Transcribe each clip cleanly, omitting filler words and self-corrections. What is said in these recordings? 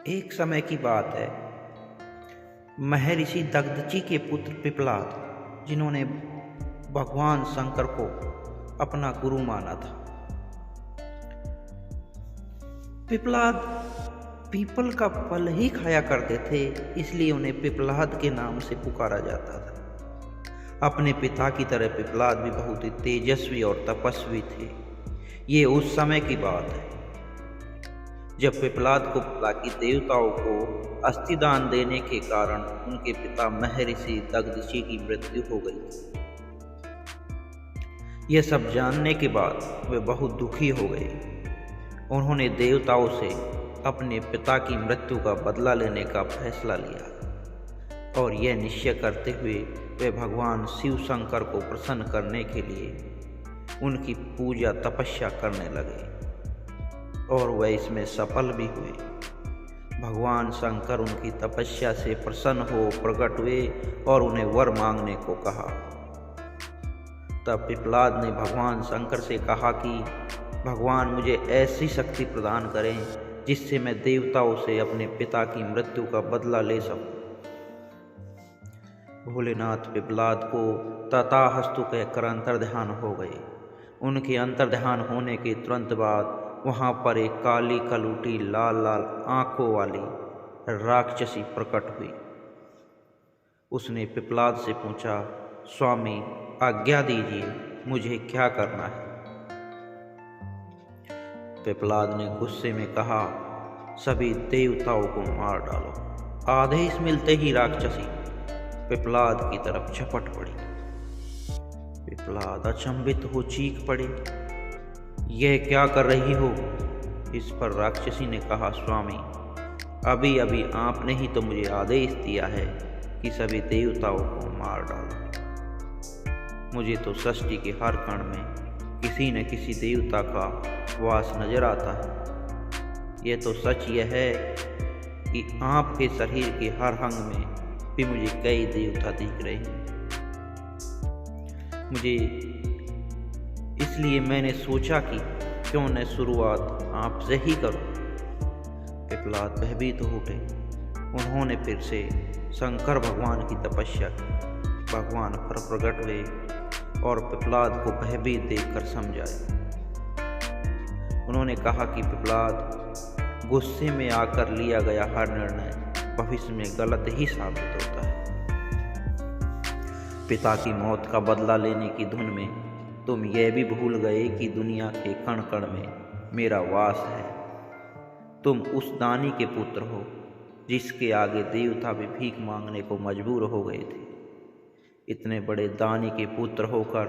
एक समय की बात है। महर्षि दग्धची के पुत्र पिप्पलाद, जिन्होंने भगवान शंकर को अपना गुरु माना था। पिप्पलाद पीपल का फल ही खाया करते थे, इसलिए उन्हें पिप्पलाद के नाम से पुकारा जाता था। अपने पिता की तरह पिप्पलाद भी बहुत ही तेजस्वी और तपस्वी थे। ये उस समय की बात है जब पिप्पलाद को पता कि देवताओं को अस्थिदान देने के कारण उनके पिता महर्षि दग्धची की मृत्यु हो गई थी। यह सब जानने के बाद वे बहुत दुखी हो गए। उन्होंने देवताओं से अपने पिता की मृत्यु का बदला लेने का फैसला लिया और यह निश्चय करते हुए वे भगवान शिव शंकर को प्रसन्न करने के लिए उनकी पूजा तपस्या करने लगे और वह इसमें सफल भी हुए। भगवान शंकर उनकी तपस्या से प्रसन्न हो प्रकट हुए और उन्हें वर मांगने को कहा। तब पिप्पलाद ने भगवान शंकर से कहा कि भगवान मुझे ऐसी शक्ति प्रदान करें जिससे मैं देवताओं से अपने पिता की मृत्यु का बदला ले सकूं। भोलेनाथ पिप्पलाद को तथास्तु कहकर अंतर्ध्यान हो गए। उनके अंतर्ध्यान होने के तुरंत बाद वहाँ पर एक काली कलूटी लाल लाल आंखों वाली राक्षसी प्रकट हुई। उसने पिप्पलाद से पूछा, स्वामी आज्ञा दीजिए, मुझे क्या करना है? पिप्पलाद ने गुस्से में कहा, सभी देवताओं को मार डालो। आदेश मिलते ही राक्षसी पिप्पलाद की तरफ झपट पड़ी। पिप्पलाद अचंभित हो चीख पड़े, यह क्या कर रही हो? इस पर राक्षसी ने कहा, स्वामी अभी अभी आपने ही तो मुझे आदेश दिया है कि सभी देवताओं को मार डालो। मुझे तो सृष्टि के हर कण में किसी न किसी देवता का वास नजर आता है। यह तो सच यह है कि आपके शरीर के हर अंग में भी मुझे कई देवता दिख रहे हैं। इसलिए मैंने सोचा कि क्यों न शुरुआत आपसे ही करूं। पिप्पलाद भयभीत हो उठे। उन्होंने फिर से शंकर भगवान की तपस्या की। भगवान पर प्रकट हुए और पिप्पलाद को भयभीत देखकर समझाया। उन्होंने कहा कि पिप्पलाद, गुस्से में आकर लिया गया हर निर्णय भविष्य में गलत ही साबित होता है। पिता की मौत का बदला लेने की धुन में तुम यह भी भूल गए कि दुनिया के कण कण में मेरा वास है। तुम उस दानी के पुत्र हो जिसके आगे देवता भी भीख मांगने को मजबूर हो गए थे। इतने बड़े दानी के पुत्र होकर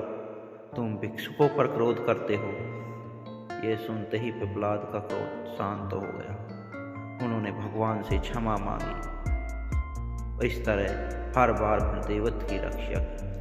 तुम भिक्षुकों पर क्रोध करते हो। यह सुनते ही पिप्पलाद का क्रोध शांत हो गया। उन्होंने भगवान से क्षमा मांगी। इस तरह हर बार देवत्व की रक्षा की।